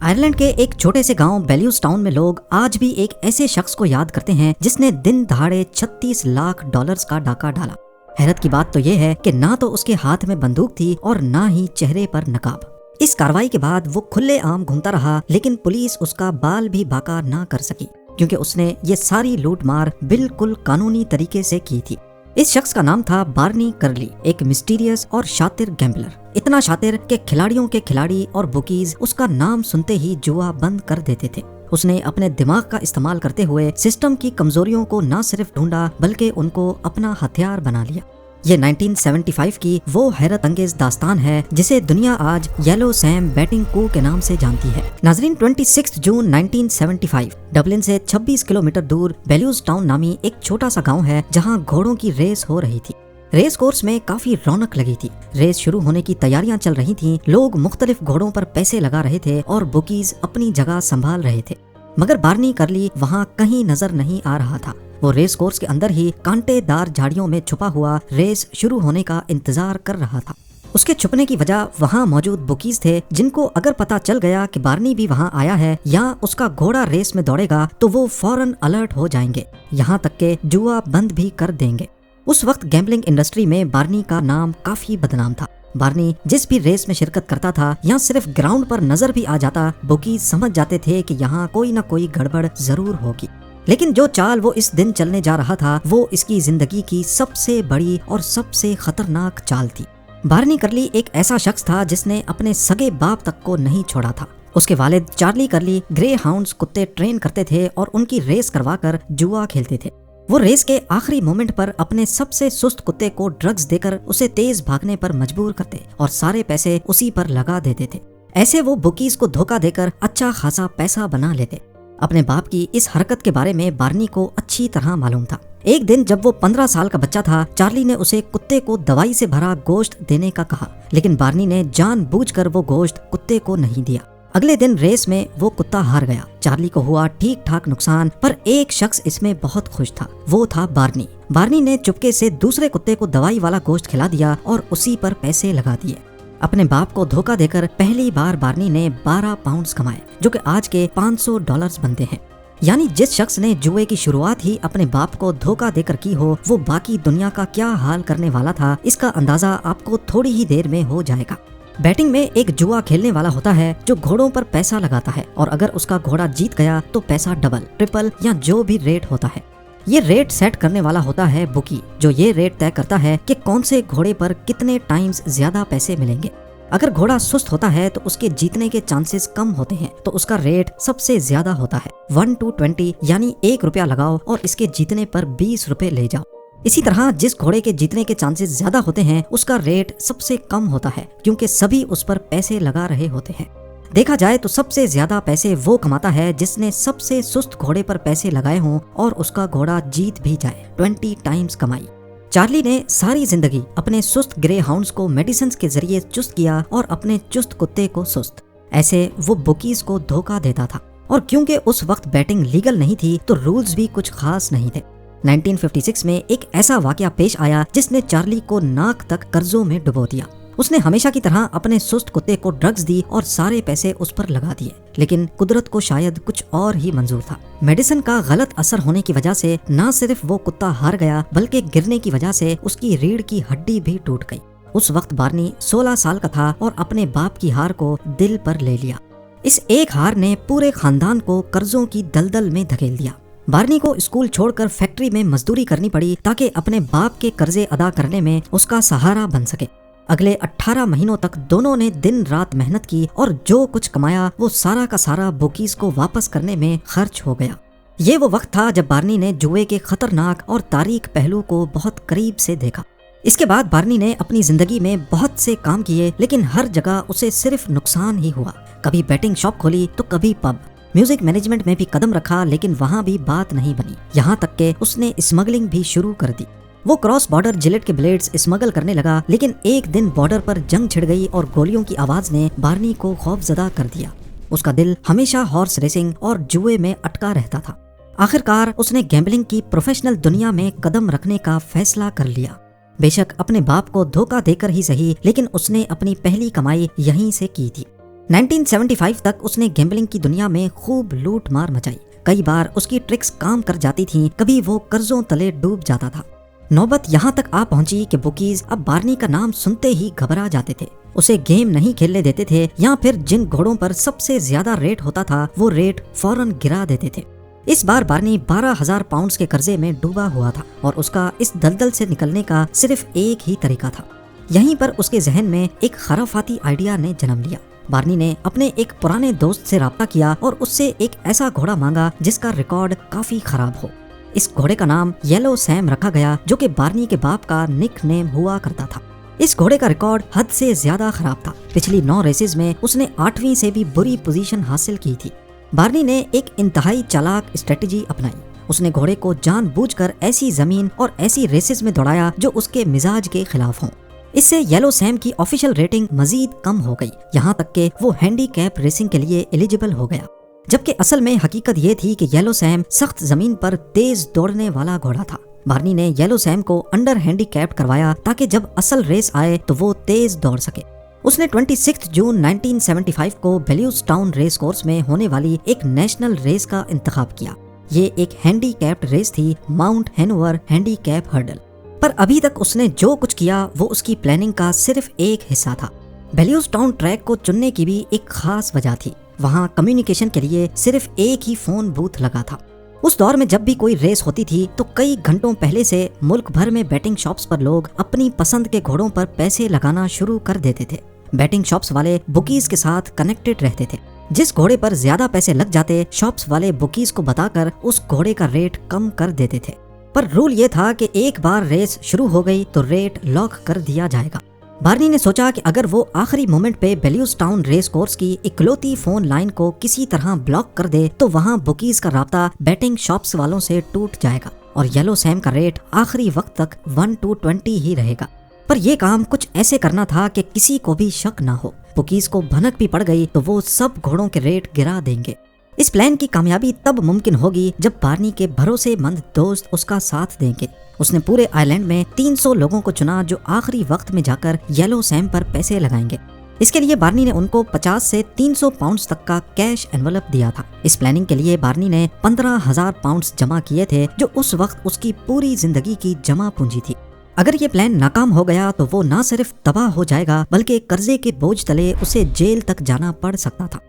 Ireland के एक छोटे से गांव बेल्यूस टाउन में लोग आज भी एक ऐसे शख्स को याद करते हैं जिसने दिन दहाड़े 36 लाख डॉलर्स का डाका डाला। हैरत की बात तो ये है कि ना तो उसके हाथ में बंदूक थी और ना ही चेहरे पर नकाब। इस कार्रवाई के बाद वो खुले आम घूमता रहा, लेकिन पुलिस उसका बाल भी बाका ना कर सकी क्योंकि उसने ये सारी लूट मार बिल्कुल कानूनी तरीके से की थी। इस शख्स का नाम था बार्नी कर्ली, एक मिस्टीरियस और शातिर गैम्बलर। इतना शातिर कि खिलाड़ियों के खिलाड़ी और बुकीज उसका नाम सुनते ही जुआ बंद कर देते थे। उसने अपने दिमाग का इस्तेमाल करते हुए सिस्टम की कमजोरियों को न सिर्फ ढूंढा बल्कि उनको अपना हथियार बना लिया। ये 1975 की वो हैरत अंगेज दास्तान है जिसे दुनिया आज येलो सैम बैटिंग कू के नाम से जानती है। नाजरीन, 26 जून 1975 डबलिन से 26 किलोमीटर दूर बेल्यूस टाउन नामी एक छोटा सा गांव है जहां घोड़ों की रेस हो रही थी। रेस कोर्स में काफी रौनक लगी थी। रेस शुरू होने की तैयारियां चल रही थीं। लोग मुख्तलिफ घोड़ों पर पैसे लगा रहे थे और बुकीज अपनी जगह संभाल रहे थे, मगर बार्नी कर्ली वहां कहीं नजर नहीं आ रहा था। वो रेस कोर्स के अंदर ही कांटेदार झाड़ियों में छुपा हुआ रेस शुरू होने का इंतजार कर रहा था। उसके छुपने की वजह वहां मौजूद बुकीज थे, जिनको अगर पता चल गया कि बार्नी भी वहां आया है या उसका घोड़ा रेस में दौड़ेगा तो वो फौरन अलर्ट हो जाएंगे, यहाँ तक के जुआ बंद भी कर देंगे। उस वक्त गैम्बलिंग इंडस्ट्री में बार्नी का नाम काफी बदनाम था। बार्नी जिस भी रेस में शिरकत करता था या सिर्फ ग्राउंड पर नजर भी आ जाता, बुकीज समझ जाते थे कि यहाँ कोई न कोई गड़बड़ जरूर होगी। लेकिन जो चाल वो इस दिन चलने जा रहा था वो इसकी जिंदगी की सबसे बड़ी और सबसे खतरनाक चाल थी। बार्नी कर्ली एक ऐसा शख्स था जिसने अपने सगे बाप तक को नहीं छोड़ा था। उसके वालिद चार्ली कर्ली ग्रे हाउंड्स कुत्ते ट्रेन करते थे और उनकी रेस करवाकर जुआ खेलते थे। वो रेस के आखिरी मोमेंट पर अपने सबसे सुस्त कुत्ते को ड्रग्स देकर उसे तेज भागने पर मजबूर करते और सारे पैसे उसी पर लगा देते थे। ऐसे वो बुकीज को धोखा देकर अच्छा खासा पैसा बना लेते। अपने बाप की इस हरकत के बारे में बार्नी को अच्छी तरह मालूम था। एक दिन जब वो 15 साल का बच्चा था, चार्ली ने उसे कुत्ते को दवाई से भरा गोश्त देने का कहा, लेकिन बार्नी ने जानबूझकर वो गोश्त कुत्ते को नहीं दिया। अगले दिन रेस में वो कुत्ता हार गया। चार्ली को हुआ ठीक ठाक नुकसान, पर एक शख्स इसमें बहुत खुश था। वो था बार्नी। बार्नी ने चुपके से दूसरे कुत्ते को दवाई वाला गोश्त खिला दिया और उसी पर पैसे लगा दिए। अपने बाप को धोखा देकर पहली बार बार्नी ने 12 पाउंड्स कमाए, जो कि आज के $500 बनते हैं। यानी जिस शख्स ने जुए की शुरुआत ही अपने बाप को धोखा देकर की हो, वो बाकी दुनिया का क्या हाल करने वाला था, इसका अंदाजा आपको थोड़ी ही देर में हो जाएगा। बैटिंग में एक जुआ खेलने वाला होता है जो घोड़ों पर पैसा लगाता है, और अगर उसका घोड़ा जीत गया तो पैसा डबल, ट्रिपल या जो भी रेट होता है। ये रेट सेट करने वाला होता है बुकी, जो ये रेट तय करता है कि कौन से घोड़े पर कितने टाइम्स ज्यादा पैसे मिलेंगे। अगर घोड़ा सुस्त होता है तो उसके जीतने के चांसेस कम होते हैं, तो उसका रेट सबसे ज्यादा होता है 1 to 20, यानी ₹1 लगाओ और इसके जीतने पर ₹20 ले जाओ। इसी तरह जिस घोड़े के जीतने के चांसेस ज्यादा होते हैं उसका रेट सबसे कम होता है, क्योंकि सभी उस पर पैसे लगा रहे होते हैं। देखा जाए तो सबसे ज्यादा पैसे वो कमाता है जिसने सबसे सुस्त घोड़े पर पैसे लगाए हों और उसका घोड़ा जीत भी जाए। 20 टाइम्स कमाई। चार्ली ने सारी जिंदगी अपने सुस्त ग्रे हाउंड्स को मेडिसिन के जरिए चुस्त किया और अपने चुस्त कुत्ते को सुस्त। ऐसे वो बुकीज को धोखा देता था, और क्योंकि उस वक्त बैटिंग लीगल नहीं थी तो रूल्स भी कुछ खास नहीं थे। 1956 में एक ऐसा वाकया पेश आया जिसने चार्ली को नाक तक कर्जों में डुबो दिया। उसने हमेशा की तरह अपने सुस्त कुत्ते को ड्रग्स दी और सारे पैसे उस पर लगा दिए, लेकिन कुदरत को शायद कुछ और ही मंजूर था। मेडिसिन का गलत असर होने की वजह से न सिर्फ वो कुत्ता हार गया, बल्कि गिरने की वजह से उसकी रीढ़ की हड्डी भी टूट गई। उस वक्त बार्नी 16 साल का था और अपने बाप की हार को दिल पर ले लिया। इस एक हार ने पूरे खानदान को कर्जों की दलदल में धकेल दिया। बार्नी को स्कूल छोड़कर फैक्ट्री में मजदूरी करनी पड़ी ताकि अपने बाप के कर्जे अदा करने में उसका सहारा बन सके। अगले 18 महीनों तक दोनों ने दिन रात मेहनत की और जो कुछ कमाया वो सारा का सारा बुकीज को वापस करने में खर्च हो गया। ये वो वक्त था जब बार्नी ने जुए के खतरनाक और तारीक पहलू को बहुत करीब से देखा। इसके बाद बार्नी ने अपनी जिंदगी में बहुत से काम किए, लेकिन हर जगह उसे सिर्फ नुकसान ही हुआ। कभी बैटिंग शॉप खोली तो कभी पब। म्यूजिक मैनेजमेंट में भी कदम रखा, लेकिन वहाँ भी बात नहीं बनी। यहाँ तक के उसने स्मगलिंग भी शुरू कर दी। वो क्रॉस बॉर्डर जिलेट के ब्लेड्स स्मगल करने लगा, लेकिन एक दिन बॉर्डर पर जंग छिड़ गई और गोलियों की आवाज ने बार्नी को खौफजदा कर दिया। उसका दिल हमेशा हॉर्स रेसिंग और जुए में अटका रहता था। आखिरकार उसने गैम्बलिंग की प्रोफेशनल दुनिया में कदम रखने का फैसला कर लिया। बेशक अपने बाप को धोखा देकर ही सही, लेकिन उसने अपनी पहली कमाई यहीं से की थी। 1975 तक उसने गैम्बलिंग की दुनिया में खूब लूट मार मचाई। कई बार उसकी ट्रिक्स काम कर जाती थीं, कभी वो कर्जों तले डूब जाता था। नौबत यहाँ तक आ पहुंची कि बुकीज अब बार्नी का नाम सुनते ही घबरा जाते थे, उसे गेम नहीं खेलने देते थे या फिर जिन घोड़ों पर सबसे ज्यादा रेट होता था वो रेट फौरन गिरा देते थे। इस बार बार्नी 12,000 पाउंड्स के कर्जे में डूबा हुआ था और उसका इस दलदल से निकलने का सिर्फ एक ही तरीका था। यहीं पर उसके जहन में एक खराफाती आइडिया ने जन्म लिया। बार्नी ने अपने एक पुराने दोस्त से राब्ता किया और उससे एक ऐसा घोड़ा मांगा जिसका रिकॉर्ड काफी खराब हो। इस घोड़े का नाम येलो सैम रखा गया, जो कि बार्नी के बाप का निक नेम हुआ करता था। इस घोड़े का रिकॉर्ड हद से ज्यादा खराब था। पिछली 9 रेसेस में उसने 8वीं से भी बुरी पोजीशन हासिल की थी। बार्नी ने एक इंतहाई चालाक स्ट्रेटेजी अपनाई। उसने घोड़े को जानबूझकर ऐसी जमीन और ऐसी रेसेस में दौड़ाया जो उसके मिजाज के खिलाफ हों। इससे येलो सैम की ऑफिशियल रेटिंग मजीद कम हो गई, यहाँ तक कि वो हैंडीकैप रेसिंग के लिए एलिजिबल हो गया। जबकि असल में हकीकत ये थी कि येलो सैम सख्त जमीन पर तेज दौड़ने वाला घोड़ा था। बार्नी ने येलो सैम को अंडर हैंडीकैप करवाया ताकि जब असल रेस आए तो वो तेज दौड़ सके। उसने 26 जून 1975 को बेल्यूस्टाउन रेस कोर्स में होने वाली एक नेशनल रेस का इंतखाब किया। ये एक हैंडीकैप्ड रेस थी, माउंट हैनोवर हैंडीकैप हर्डल। पर अभी तक उसने जो कुछ किया वो उसकी प्लानिंग का सिर्फ एक हिस्सा था। बेल्यूस्टाउन ट्रैक को चुनने की भी एक खास वजह थी। वहाँ कम्युनिकेशन के लिए सिर्फ एक ही फोन बूथ लगा था। उस दौर में जब भी कोई रेस होती थी तो कई घंटों पहले से मुल्क भर में बैटिंग शॉप्स पर लोग अपनी पसंद के घोड़ों पर पैसे लगाना शुरू कर देते थे। बैटिंग शॉप्स वाले बुकीज के साथ कनेक्टेड रहते थे। जिस घोड़े पर ज्यादा पैसे लग जाते, शॉप्स वाले बुकीज को बताकर उस घोड़े का रेट कम कर देते थे। पर रूल ये था कि एक बार रेस शुरू हो गई तो रेट लॉक कर दिया जाएगा। बार्नी ने सोचा कि अगर वो आखिरी मोमेंट पे बेल्यूस्टाउन रेस कोर्स की इकलौती फोन लाइन को किसी तरह ब्लॉक कर दे तो वहाँ बुकीज का राब्ता बैटिंग शॉप्स वालों से टूट जाएगा और येलो सैम का रेट आखिरी वक्त तक 1-20 ही रहेगा। पर यह काम कुछ ऐसे करना था कि किसी को भी शक ना हो। बुकीज को भनक भी पड़ गई तो वो सब घोड़ों के रेट गिरा देंगे। इस प्लान की कामयाबी तब मुमकिन होगी जब बार्नी के भरोसेमंद दोस्त उसका साथ देंगे। उसने पूरे आइलैंड में 300 लोगों को चुना जो आखिरी वक्त में जाकर येलो सैम पर पैसे लगाएंगे। इसके लिए बार्नी ने उनको 50 से 300 पाउंड्स तक का कैश एनवलप दिया था। इस प्लानिंग के लिए बार्नी ने 15,000 पाउंड्स जमा किए थे, जो उस वक्त उसकी पूरी जिंदगी की जमा पूंजी थी। अगर ये प्लान नाकाम हो गया तो वो न सिर्फ तबाह हो जाएगा बल्कि कर्जे के बोझ तले उसे जेल तक जाना पड़ सकता था।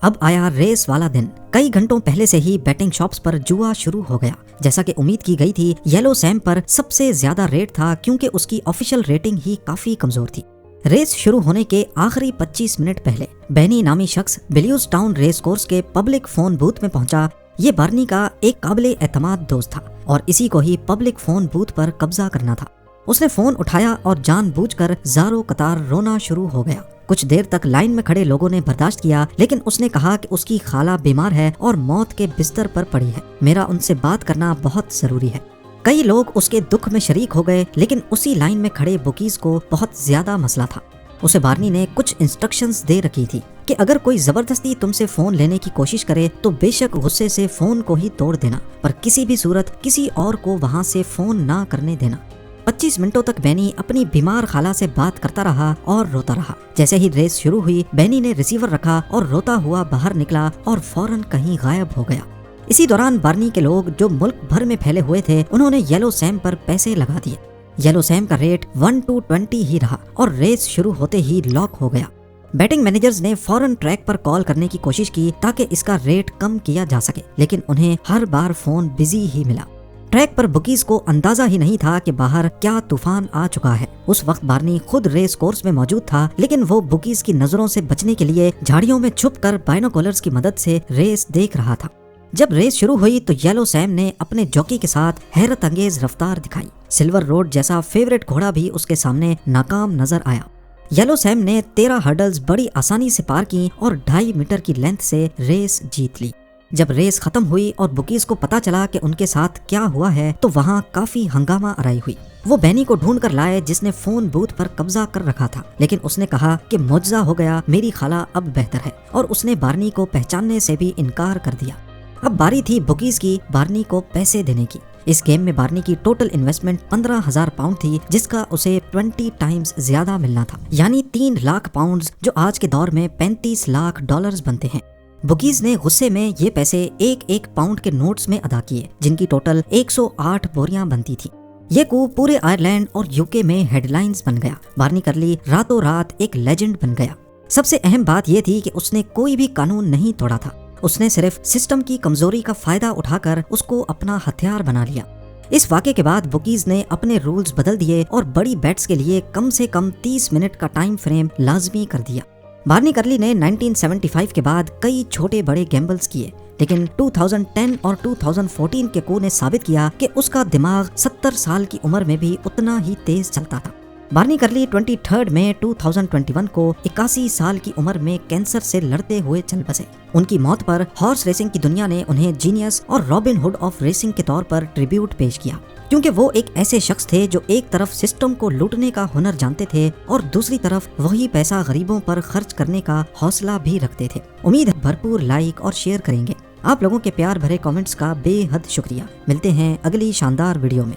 अब आया रेस वाला दिन। कई घंटों पहले से ही बैटिंग शॉप्स पर जुआ शुरू हो गया। जैसा कि उम्मीद की गई थी, येलो सैम पर सबसे ज्यादा रेट था क्योंकि उसकी ऑफिशियल रेटिंग ही काफी कमजोर थी। रेस शुरू होने के आखिरी 25 मिनट पहले बेनी नामी शख्स बेल्यूस्टाउन रेस कोर्स के पब्लिक फोन बूथ में पहुंचा। ये बार्नी का एक काबिले एतमाद दोस्त था और इसी को ही पब्लिक फोन बूथ पर कब्जा करना था। उसने फोन उठाया और जानबूझकर ज़ारो कतार रोना शुरू हो गया। कुछ देर तक लाइन में खड़े लोगों ने बर्दाश्त किया, लेकिन उसने कहा कि उसकी खाला बीमार है और मौत के बिस्तर पर पड़ी है। मेरा उनसे बात करना बहुत जरूरी है। कई लोग उसके दुख में शरीक हो गए, लेकिन उसी लाइन में खड़े बुकीज को बहुत ज्यादा मसला था। उसे बार्नी ने कुछ इंस्ट्रक्शंस दे रखी थी कि अगर कोई जबरदस्ती तुमसे फोन लेने की कोशिश करे तो बेशक गुस्से से फोन को ही तोड़ देना, पर किसी भी सूरत किसी और को वहाँ से फोन ना करने देना। 25 मिनटों तक बेनी अपनी बीमार खाला से बात करता रहा और रोता रहा। जैसे ही रेस शुरू हुई, बेनी ने रिसीवर रखा और रोता हुआ बाहर निकला और फौरन कहीं गायब हो गया। इसी दौरान बार्नी के लोग जो मुल्क भर में फैले हुए थे, उन्होंने येलो सैम पर पैसे लगा दिए। येलो सैम का रेट 1-20 ही रहा और रेस शुरू होते ही लॉक हो गया। बैटिंग मैनेजर्स ने फौरन ट्रैक पर कॉल करने की कोशिश की ताकि इसका रेट कम किया जा सके, लेकिन उन्हें हर बार फोन बिजी ही मिला। ट्रैक पर बुकीज को अंदाजा ही नहीं था कि बाहर क्या तूफान आ चुका है। उस वक्त बार्नी खुद रेस कोर्स में मौजूद था, लेकिन वो बुकीज की नजरों से बचने के लिए झाड़ियों में छुपकर बाइनोकुलर्स की मदद से रेस देख रहा था। जब रेस शुरू हुई तो येलो सैम ने अपने जॉकी के साथ हैरत अंगेज रफ्तार दिखाई। सिल्वर रोड जैसा फेवरेट घोड़ा भी उसके सामने नाकाम नजर आया। येलो सैम ने 13 हर्डल्स बड़ी आसानी से पार की और 2.5 मीटर की लेंथ से रेस जीत ली। जब रेस खत्म हुई और बुकीज को पता चला कि उनके साथ क्या हुआ है तो वहाँ काफी हंगामा अराई हुई। वो बेनी को ढूंढ कर लाए जिसने फोन बूथ पर कब्जा कर रखा था, लेकिन उसने कहा कि मुआवजा हो गया, मेरी खाला अब बेहतर है, और उसने बार्नी को पहचानने से भी इनकार कर दिया। अब बारी थी बुकीज की बार्नी को पैसे देने की। इस गेम में बार्नी की टोटल इन्वेस्टमेंट 15,000 पाउंड थी, जिसका उसे 20 टाइम्स ज्यादा मिलना था, यानी 3 लाख पाउंड, जो आज के दौर में 35 लाख डॉलर्स बनते हैं। बुकीज ने गुस्से में ये पैसे एक पाउंड के नोट्स में अदा किए, जिनकी टोटल 108 बोरियां बनती थी। ये coup पूरे आयरलैंड और यूके में हेडलाइंस बन गया। बार्नी कर्ली रातों रात एक लेजेंड बन गया। सबसे अहम बात यह थी कि उसने कोई भी कानून नहीं तोड़ा था, उसने सिर्फ सिस्टम की कमजोरी का फायदा उठाकर उसको अपना हथियार बना लिया। इस वाक़े के बाद बुकीज ने अपने रूल्स बदल दिए और बड़ी बेट्स के लिए कम से कम 30 मिनट का टाइम फ्रेम लाजमी कर दिया। बार्नी कर्ली ने 1975 के बाद कई छोटे बड़े गैम्बल्स किए, लेकिन 2010 और 2014 के coup ने साबित किया कि उसका दिमाग 70 साल की उम्र में भी उतना ही तेज चलता था। बार्नी कर्ली 23 मई 2021 को 81 साल की उम्र में कैंसर से लड़ते हुए चल बसे। उनकी मौत पर हॉर्स रेसिंग की दुनिया ने उन्हें जीनियस और रॉबिन हुड ऑफ रेसिंग के तौर पर ट्रिब्यूट पेश किया, क्योंकि वो एक ऐसे शख्स थे जो एक तरफ सिस्टम को लूटने का हुनर जानते थे और दूसरी तरफ वही पैसा गरीबों पर खर्च करने का हौसला भी रखते थे। उम्मीद है भरपूर लाइक और शेयर करेंगे। आप लोगों के प्यार भरे कमेंट्स का बेहद शुक्रिया। मिलते हैं अगली शानदार वीडियो में।